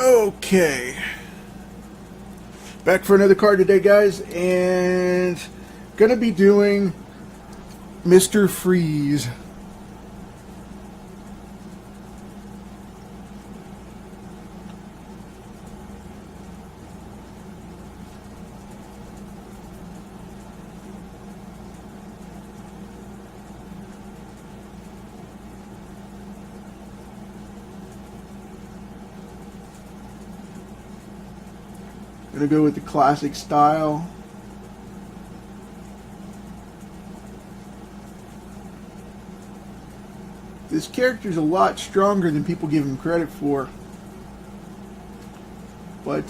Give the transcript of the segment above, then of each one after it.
Okay, back for another card today, guys, and gonna be doing Mr.FREEZE. Gonna go with the classic style. This character's a lot stronger than people give him credit for. But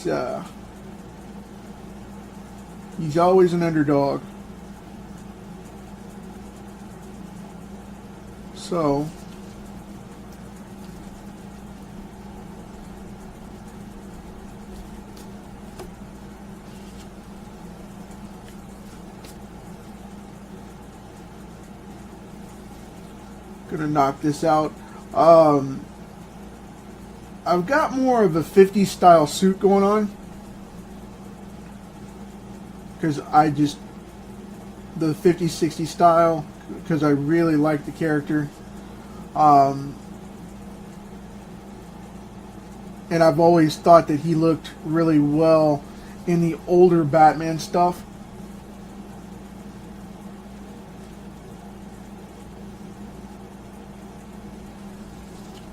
he's always an underdog. So gonna knock this out. I've got more of a 50s style suit going on because the 50s 60s style, because I really like the character, and I've always thought that he looked really well in the older Batman stuff.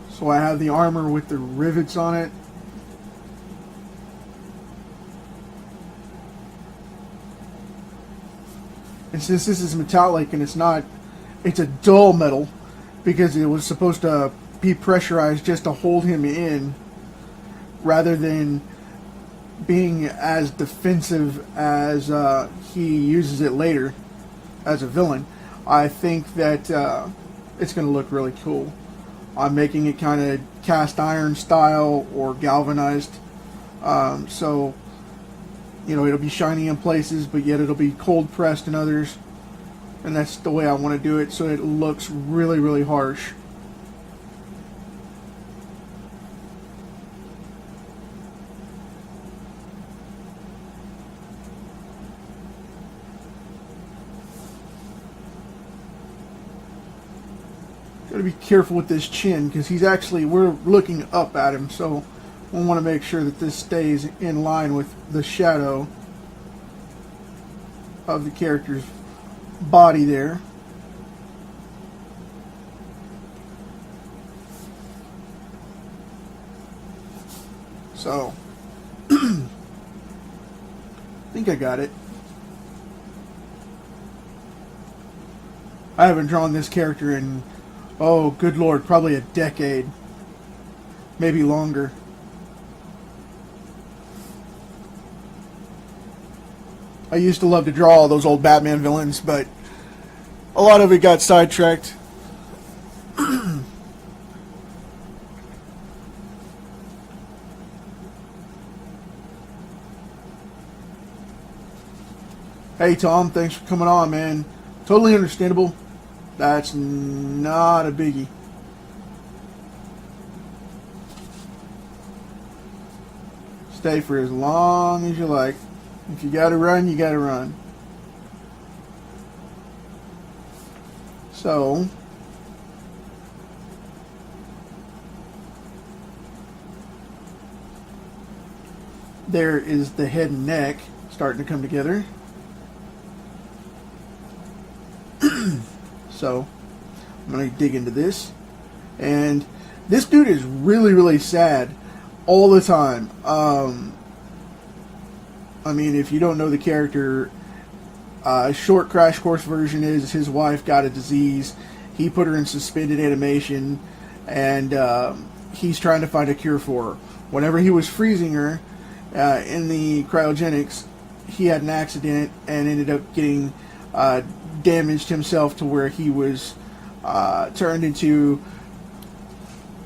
So I have the armor with the rivets on it. And since this is metallic and it's a dull metal because it was supposed to be pressurized just to hold him in rather than being as defensive as he uses it later as a villain, I think that it's going to look really cool. I'm making it kind of cast iron style or galvanized, so it'll be shiny in places, but yet it'll be cold pressed in others, and that's the way I want to do it, so it looks really, really harsh. Got to be careful with this chin because we're looking up at him, so we want to make sure that this stays in line with the shadow of the character's body there. So I think I got it. I haven't drawn this character in, oh, good Lord, probably a decade. Maybe longer. I used to love to draw all those old Batman villains, but a lot of it got sidetracked. Hey, Tom, thanks for coming on, man. Totally understandable. That's not a biggie. Stay for as long as you like. If you gotta run, you gotta run. So there is the head and neck starting to come together. So I'm going to dig into this. And this dude is really, really sad all the time. I mean, if you don't know the character, short Crash Course version is his wife got a disease. He put her in suspended animation, and he's trying to find a cure for her. Whenever he was freezing her in the cryogenics, he had an accident and ended up getting damaged himself to where he was turned into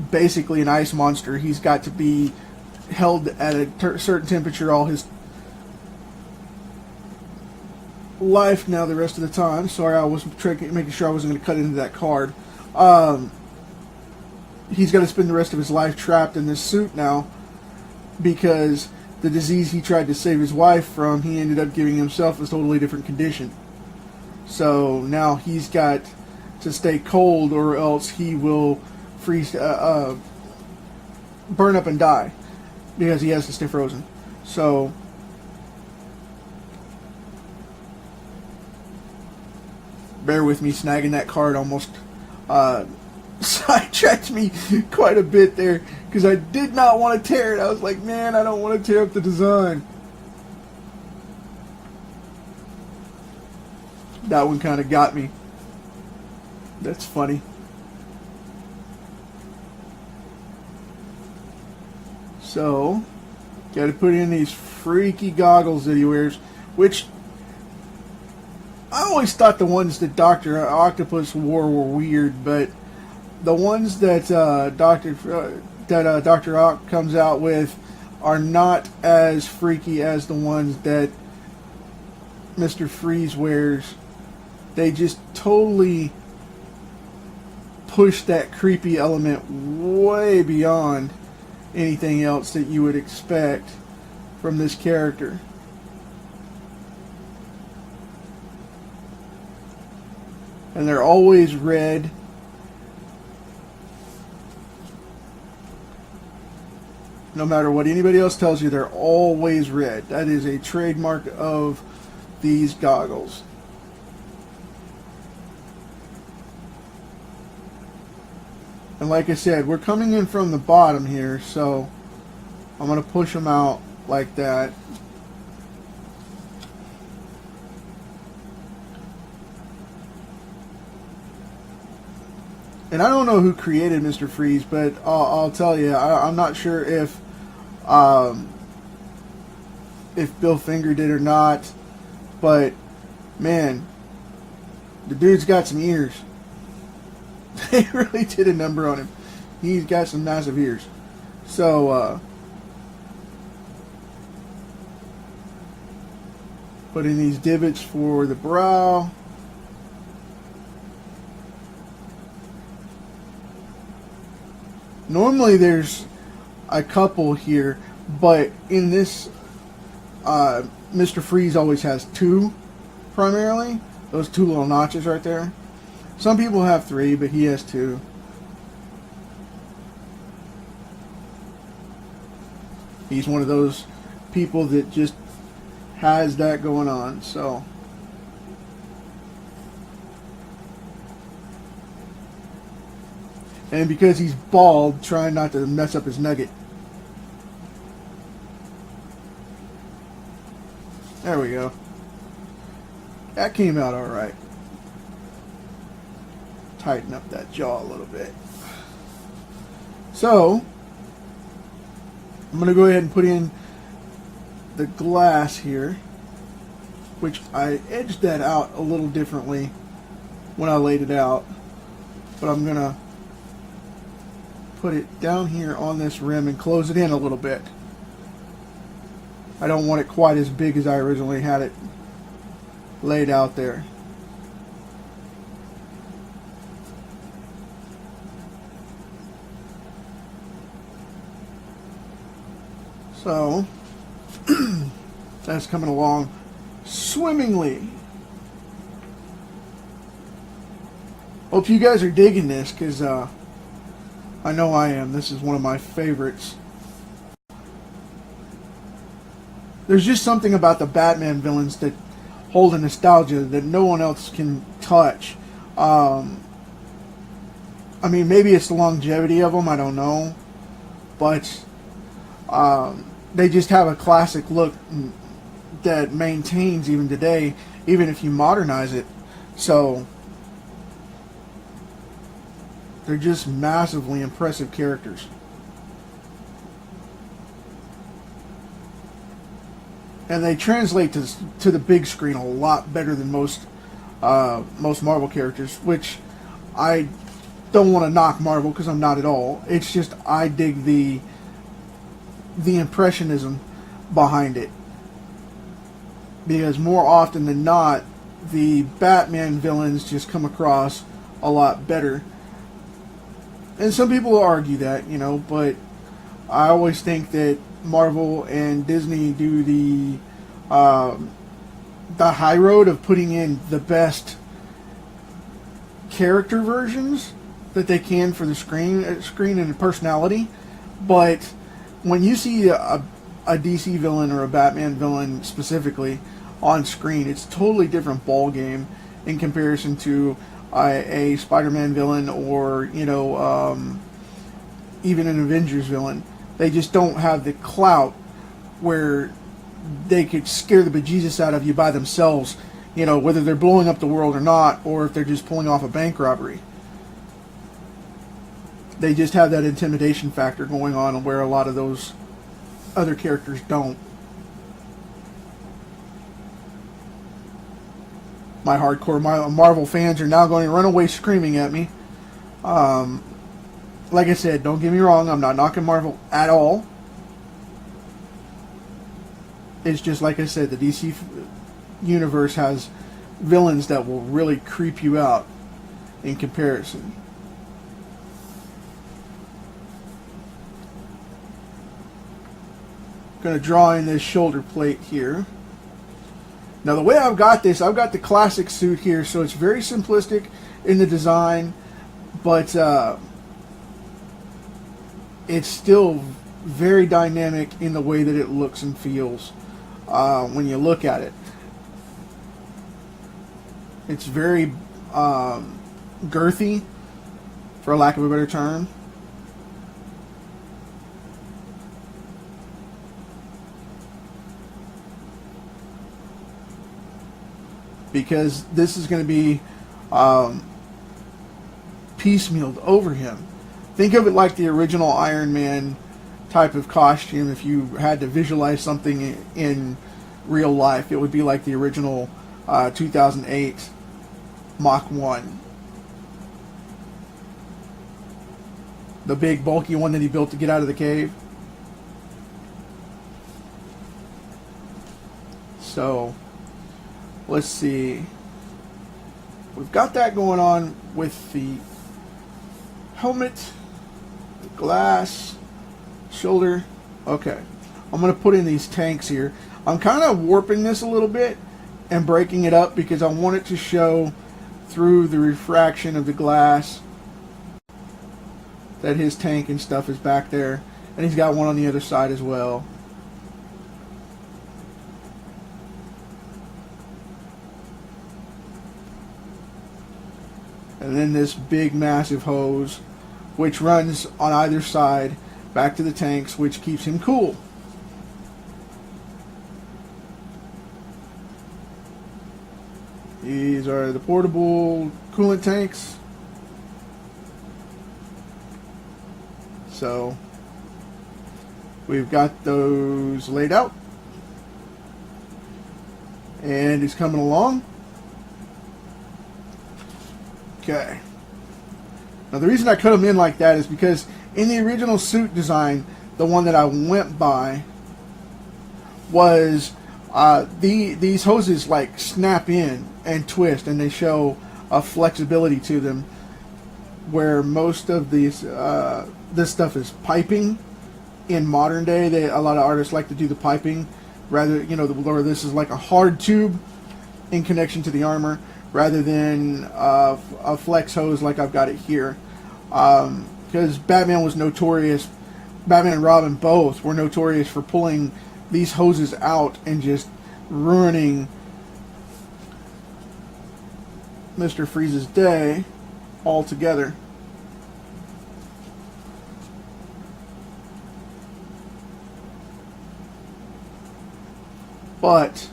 basically an ice monster. He's got to be held at a certain temperature all his life now the rest of the time. Sorry, I was making sure I wasn't going to cut into that card. He's got to spend the rest of his life trapped in this suit now, because the disease he tried to save his wife from, he ended up giving himself a totally different condition. So now he's got to stay cold, or else he will freeze, burn up and die, because he has to stay frozen. So bear with me, snagging that card almost sidetracked me quite a bit there, because I did not want to tear it. I was like, man, I don't want to tear up the design. That one kind of got me. That's funny. So, got to put in these freaky goggles that he wears, which I always thought the ones that Dr. Octopus wore were weird, but the ones that Dr. Ock comes out with are not as freaky as the ones that Mr. Freeze wears. They just totally push that creepy element way beyond anything else that you would expect from this character. And they're always red. No matter what anybody else tells you, they're always red. That is a trademark of these goggles. And like I said, we're coming in from the bottom here, so I'm going to push them out like that. And I don't know who created Mr. Freeze, but I'll tell you, I'm not sure if Bill Finger did or not. But man, the dude's got some ears. They really did a number on him. He's got some massive ears. So put in these divots for the brow. Normally there's a couple here, but in this, Mr. Freeze always has two, primarily. Those two little notches right there. Some people have three, but he has two. He's one of those people that just has that going on, so. And because he's bald, trying not to mess up his nugget. There we go. That came out alright. Tighten up that jaw a little bit. So, I'm going to go ahead and put in the glass here, which I edged that out a little differently when I laid it out. But I'm going to put it down here on this rim and close it in a little bit. I don't want it quite as big as I originally had it laid out there. So that's coming along swimmingly. Hope you guys are digging this, because I know I am. This is one of my favorites. There's just something about the Batman villains that hold a nostalgia that no one else can touch. I mean, maybe it's the longevity of them, I don't know. But they just have a classic look that maintains even today, even if you modernize it. So they're just massively impressive characters. And they translate to the big screen a lot better than most Marvel characters, which I don't want to knock Marvel, because I'm not at all. It's just I dig the impressionism behind it. Because more often than not, the Batman villains just come across a lot better. And some people argue that, you know, but I always think that Marvel and Disney do the high road of putting in the best character versions that they can for the screen and personality. But when you see a DC villain or a Batman villain specifically on screen, it's a totally different ball game in comparison to a Spider-Man villain or even an Avengers villain. They just don't have the clout where they could scare the bejesus out of you by themselves, whether they're blowing up the world or not, or if they're just pulling off a bank robbery. They just have that intimidation factor going on where a lot of those other characters don't. My hardcore Marvel fans are now going to run away screaming at me. Like I said, don't get me wrong, I'm not knocking Marvel at all. It's just like I said, the DC universe has villains that will really creep you out in comparison. Going to draw in this shoulder plate here. Now the way I've got this, I've got the classic suit here, so it's very simplistic in the design, but it's still very dynamic in the way that it looks and feels when you look at it. It's very girthy, for lack of a better term. Because this is going to be piecemealed over him. Think of it like the original Iron Man type of costume. If you had to visualize something in real life, it would be like the original 2008 Mach 1. The big bulky one that he built to get out of the cave. So, let's see. We've got that going on with the helmet, the glass, shoulder. Okay. I'm going to put in these tanks here. I'm kind of warping this a little bit and breaking it up because I want it to show through the refraction of the glass that his tank and stuff is back there. And he's got one on the other side as well. And then this big massive hose which runs on either side back to the tanks, which keeps him cool. These are the portable coolant tanks. So we've got those laid out. And he's coming along. Okay. Now the reason I cut them in like that is because in the original suit design, the one that I went by was these hoses like snap in and twist, and they show a flexibility to them, where most of these this stuff is piping. In modern day, a lot of artists like to do the piping rather, where this is like a hard tube in connection to the armor, rather than a flex hose like I've got it here. Because Batman and Robin both were notorious for pulling these hoses out and just ruining Mr. Freeze's day altogether. But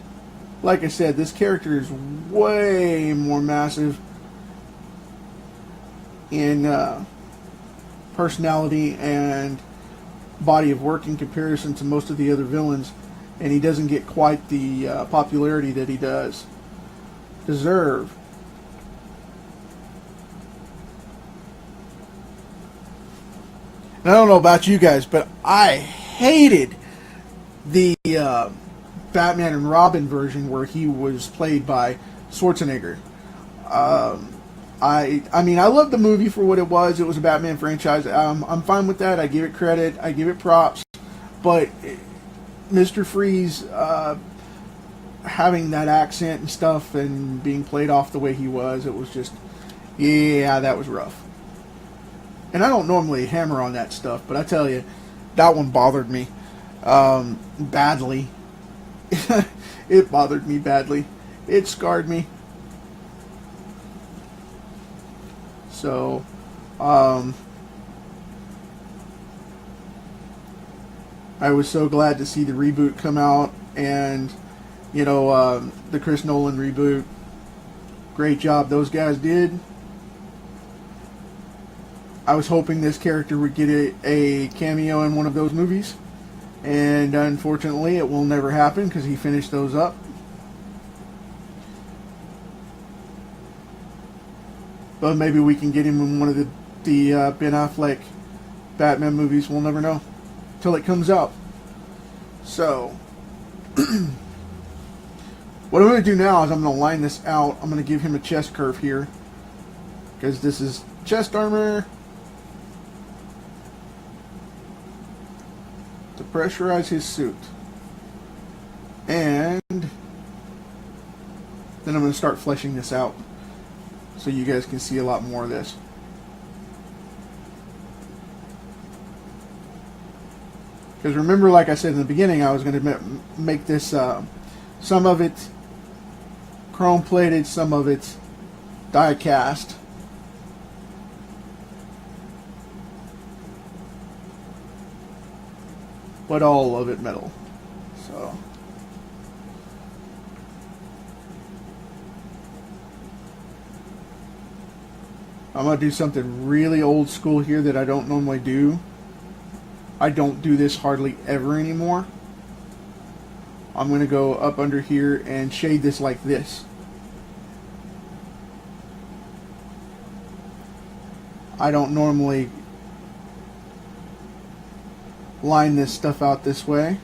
like I said, this character is way more massive in personality and body of work in comparison to most of the other villains, and he doesn't get quite the popularity that he does deserve. And I don't know about you guys, but I hated the Batman and Robin version where he was played by Schwarzenegger. I mean, I love the movie for what it was. It was a Batman franchise. I'm fine with that. I give it credit. I give it props. But Mr. Freeze, having that accent and stuff and being played off the way he was, it was just, yeah, that was rough. And I don't normally hammer on that stuff, but I tell you, that one bothered me badly. It bothered me badly. It scarred me. So, I was so glad to see the reboot come out, and you know, the Chris Nolan reboot. Great job those guys did. I was hoping this character would get a cameo in one of those movies, and unfortunately it will never happen because he finished those up. But maybe we can get him in one of the Ben Affleck Batman movies. We'll never know till it comes out. So, what I'm going to do now is I'm going to line this out. I'm going to give him a chest curve here, because this is chest armor to pressurize his suit. And then I'm going to start fleshing this out so you guys can see a lot more of this. Because remember, like I said in the beginning, I was going to make this some of it chrome plated, some of it die cast. But all of it metal. So I'm going to do something really old school here that I don't normally do. I don't do this hardly ever anymore. I'm going to go up under here and shade this like this. I don't normally line this stuff out this way,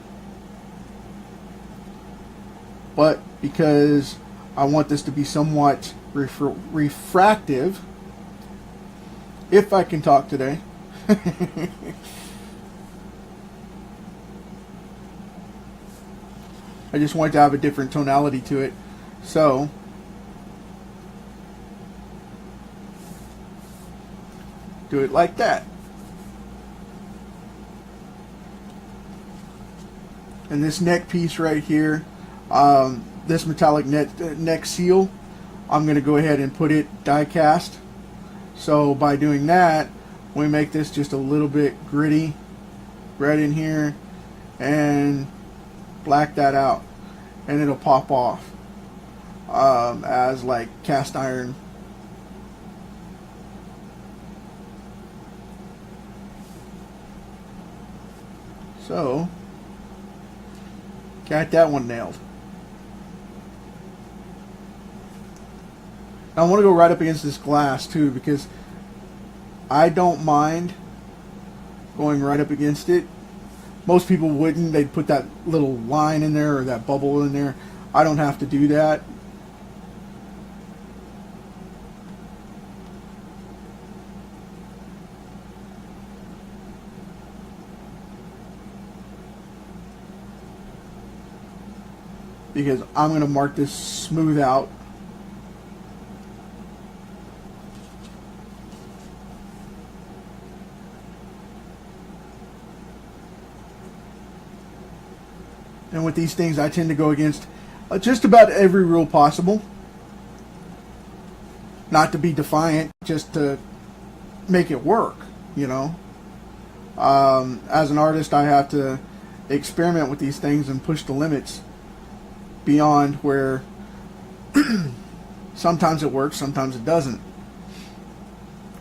but because I want this to be somewhat refractive, if I can talk today, I just want to have a different tonality to it. So do it like that. And this neck piece right here, this metallic neck seal, I'm going to go ahead and put it die cast. So by doing that, we make this just a little bit gritty right in here, and black that out, and it'll pop off as like cast iron. So got that one nailed. I want to go right up against this glass too, because I don't mind going right up against it. Most people wouldn't. They'd put that little line in there or that bubble in there. I don't have to do that. Because I'm going to mark this smooth out. And with these things, I tend to go against just about every rule possible. Not to be defiant, just to make it work, you know. As an artist, I have to experiment with these things and push the limits beyond where sometimes it works, sometimes it doesn't.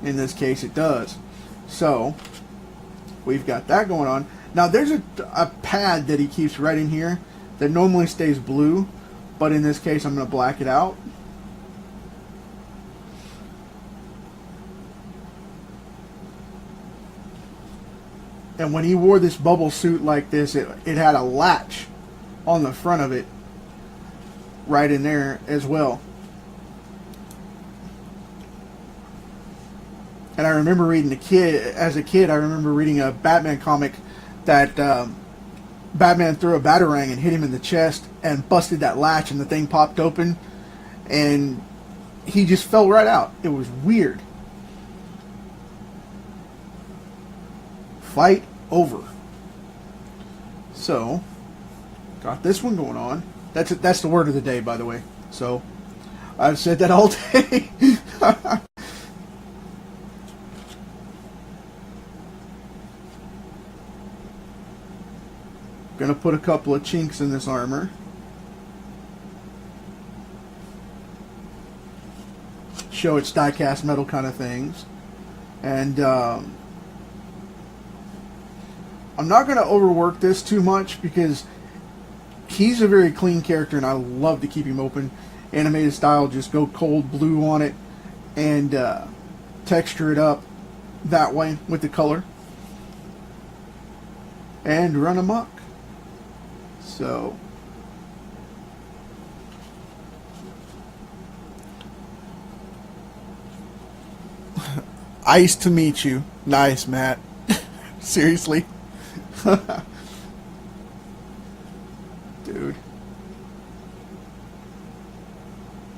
In this case, it does. So, we've got that going on. Now, there's a pad that he keeps right in here that normally stays blue, but in this case, I'm going to black it out. And when he wore this bubble suit like this, it had a latch on the front of it right in there as well. And I remember reading as a kid, I remember reading a Batman comic that Batman threw a batarang and hit him in the chest and busted that latch, and the thing popped open, and he just fell right out. It was weird. Fight over. So, got this one going on. That's the word of the day, by the way. So, I've said that all day. Gonna put a couple of chinks in this armor. Show it's die-cast metal kind of things. And I'm not going to overwork this too much because he's a very clean character and I love to keep him open. Animated style, just go cold blue on it and texture it up that way with the color. And run amok. So... Ice to meet you. Nice, Matt. Seriously? Dude.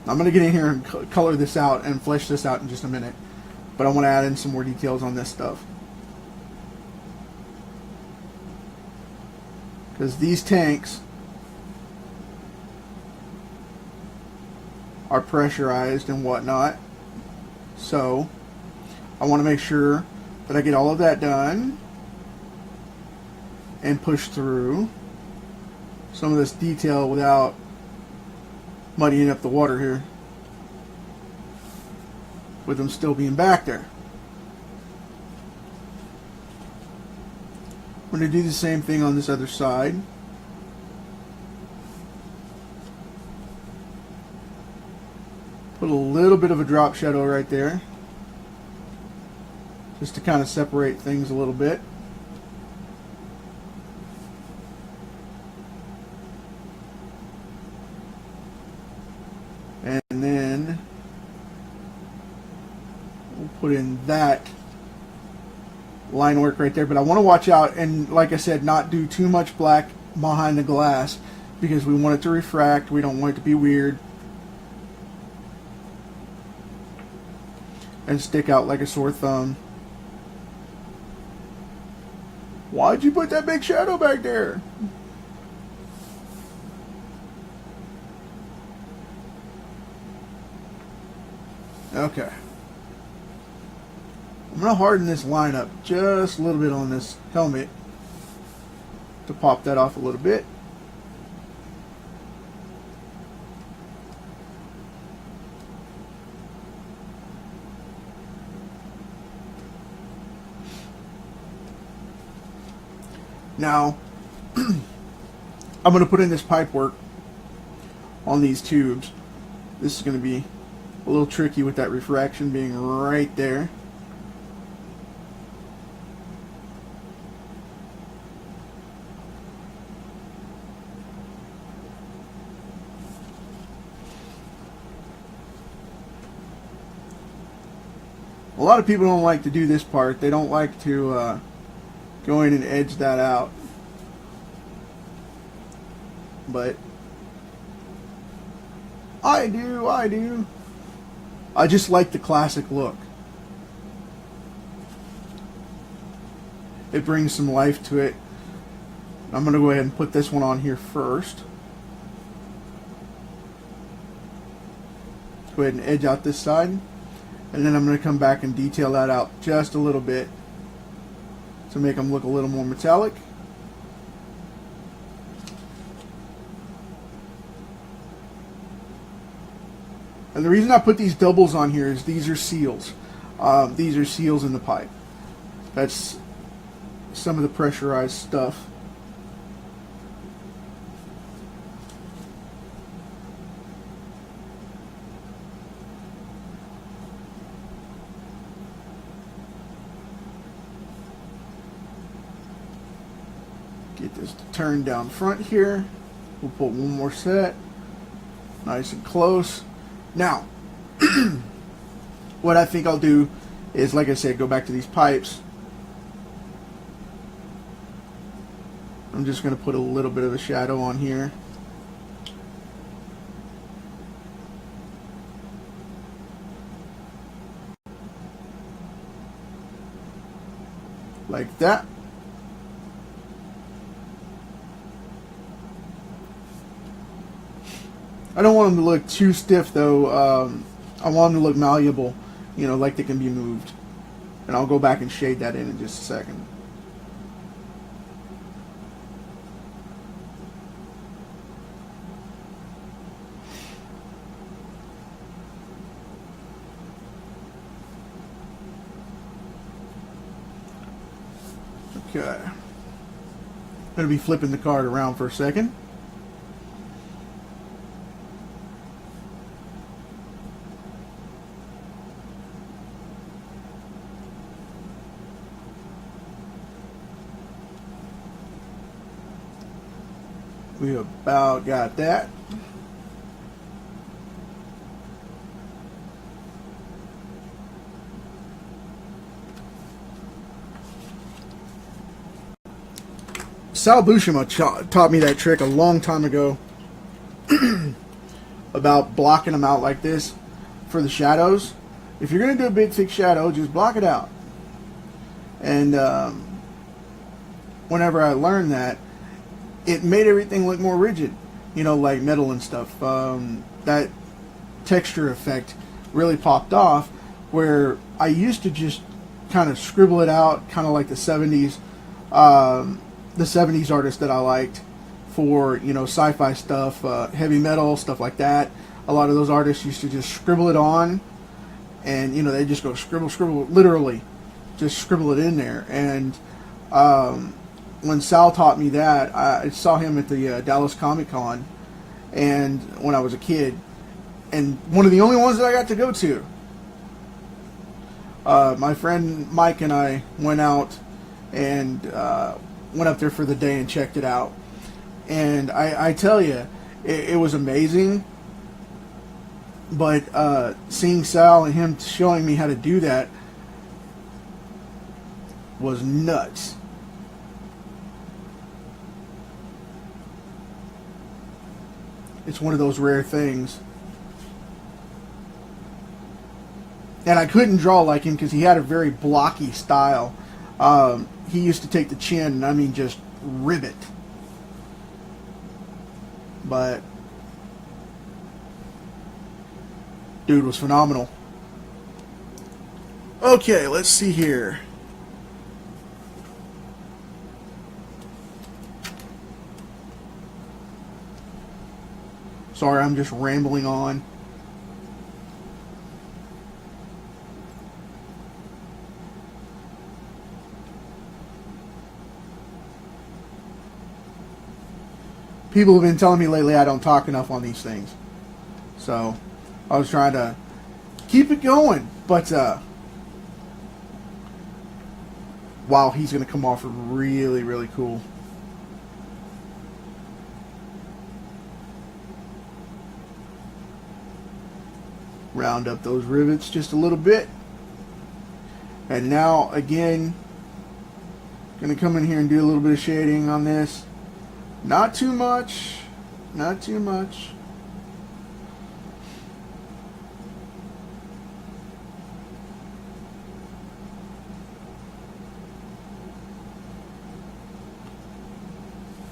I'm going to get in here and color this out and flesh this out in just a minute. But I want to add in some more details on this stuff. Because these tanks are pressurized and whatnot. So I want to make sure that I get all of that done and push through some of this detail without muddying up the water here with them still being back there. I'm going to do the same thing on this other side. Put a little bit of a drop shadow right there, just to kind of separate things a little bit. And then we'll put in that line work right there. But I want to watch out and, like I said, not do too much black behind the glass because we want it to refract. We don't want it to be weird and stick out like a sore thumb. Why'd you put that big shadow back there? Okay. I'm going to harden this line up just a little bit on this helmet to pop that off a little bit. Now, I'm going to put in this pipe work on these tubes. This is going to be a little tricky with that refraction being right there. A lot of people don't like to do this part. They don't like to go in and edge that out. But I do. I just like the classic look. It brings some life to it. I'm going to go ahead and put this one on here first. Go ahead and edge out this side. And then I'm going to come back and detail that out just a little bit to make them look a little more metallic. And the reason I put these doubles on here is these are seals. These are seals in the pipe. That's some of the pressurized stuff. Get this to turn down front here. We'll put one more set. Nice and close. Now, what I think I'll do is, like I said, go back to these pipes. I'm just going to put a little bit of a shadow on here. Like that. I don't want them to look too stiff though. I want them to look malleable, you know, like they can be moved. And I'll go back and shade that in just a second. Okay. I'm going to be flipping the card around for a second. We about got that. Sal Buscema taught me that trick a long time ago about blocking them out like this for the shadows. If you're going to do a big thick shadow, just block it out. And whenever I learned that, it made everything look more rigid, you know, like metal and stuff. That texture effect really popped off, where I used to just kind of scribble it out, kind of like the 70s artists that I liked for, you know, sci-fi stuff, heavy metal, stuff like that. A lot of those artists used to just scribble it on, and, you know, they just go scribble, scribble, literally, just scribble it in there. And when Sal taught me that, I saw him at the Dallas Comic Con, and when I was a kid, and one of the only ones that I got to go to. My friend Mike and I went out and went up there for the day and checked it out. And I tell you, it was amazing. But seeing Sal and him showing me how to do that was nuts. It's one of those rare things. And I couldn't draw like him because he had a very blocky style. He used to take the chin and, I mean, just rivet. But dude was phenomenal. Okay, let's see here. Sorry, I'm just rambling on. People have been telling me lately I don't talk enough on these things. So, I was trying to keep it going. But, wow, he's going to come off really, really cool. Round up those rivets just a little bit. And now, again, going to come in here and do a little bit of shading on this. Not too much. Not too much.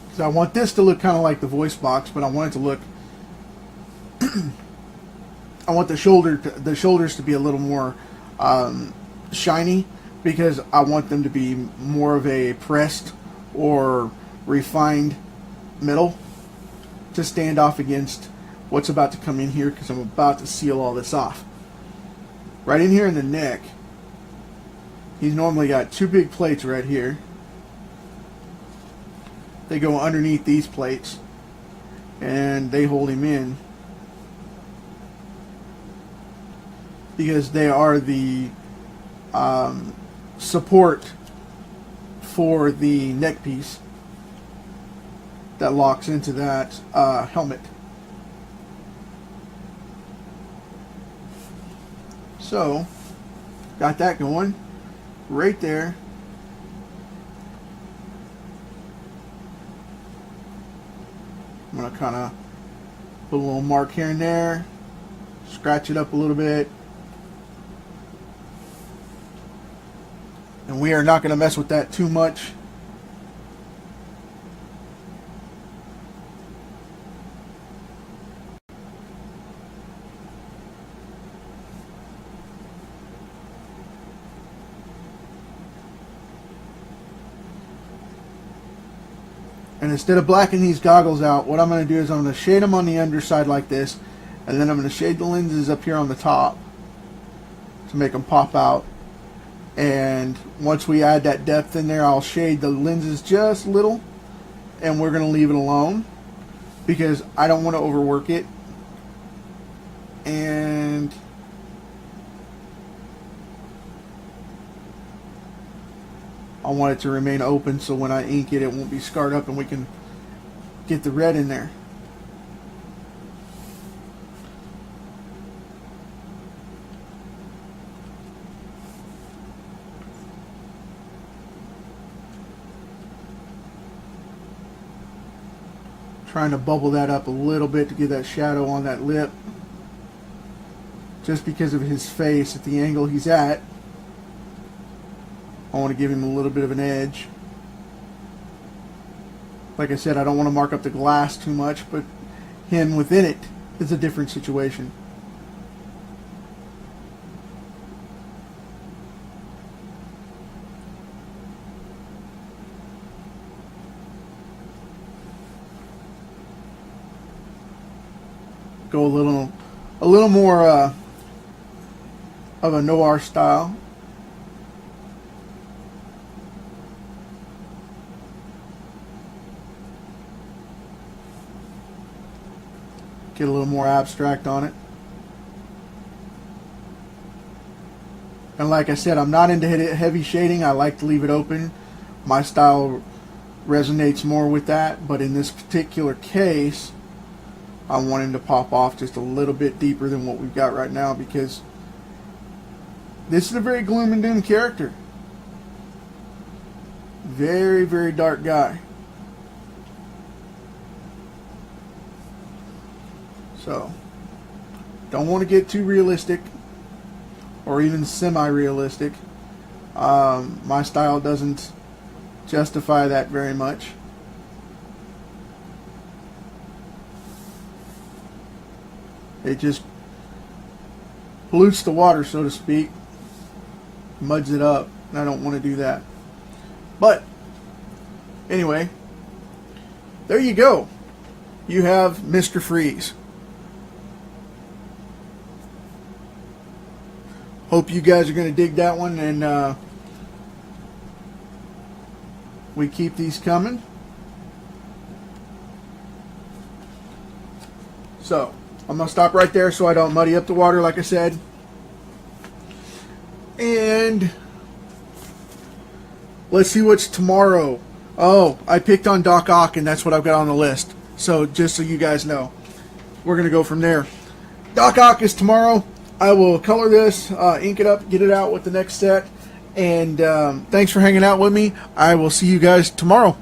Because I want this to look kind of like the voice box, but I want it to look... I want the shoulders to be a little more shiny, because I want them to be more of a pressed or refined metal to stand off against what's about to come in here, because I'm about to seal all this off. Right in here in the neck, he's normally got two big plates right here. They go underneath these plates and they hold him in, because they are the support for the neck piece that locks into that helmet. So, got that going right there. I'm going to kind of put a little mark here and there, scratch it up a little bit. And we are not going to mess with that too much. And instead of blacking these goggles out, what I'm going to do is I'm going to shade them on the underside like this, and then I'm going to shade the lenses up here on the top to make them pop out. And once we add that depth in there, I'll shade the lenses just a little, and we're going to leave it alone because I don't want to overwork it. And I want it to remain open so when I ink it, it won't be scarred up and we can get the red in there. Trying to bubble that up a little bit to get that shadow on that lip. Just because of his face at the angle he's at. I want to give him a little bit of an edge. Like I said, I don't want to mark up the glass too much, but him within it is a different situation. Go a little more of a noir style. Get a little more abstract on it. And like I said, I'm not into heavy shading. I like to leave it open. My style resonates more with that, but in this particular case, I want him to pop off just a little bit deeper than what we've got right now because this is a very gloom and doom character. Very, very dark guy. So, don't want to get too realistic or even semi-realistic. My style doesn't justify that very much. It just pollutes the water, so to speak, muds it up, and I don't want to do that. But, anyway, there you go. You have Mr. Freeze. Hope you guys are going to dig that one, and we keep these coming. So, I'm going to stop right there so I don't muddy up the water, like I said. And let's see what's tomorrow. Oh, I picked on Doc Ock, and that's what I've got on the list. So, just so you guys know, we're going to go from there. Doc Ock is tomorrow. I will color this, ink it up, get it out with the next set. And thanks for hanging out with me. I will see you guys tomorrow.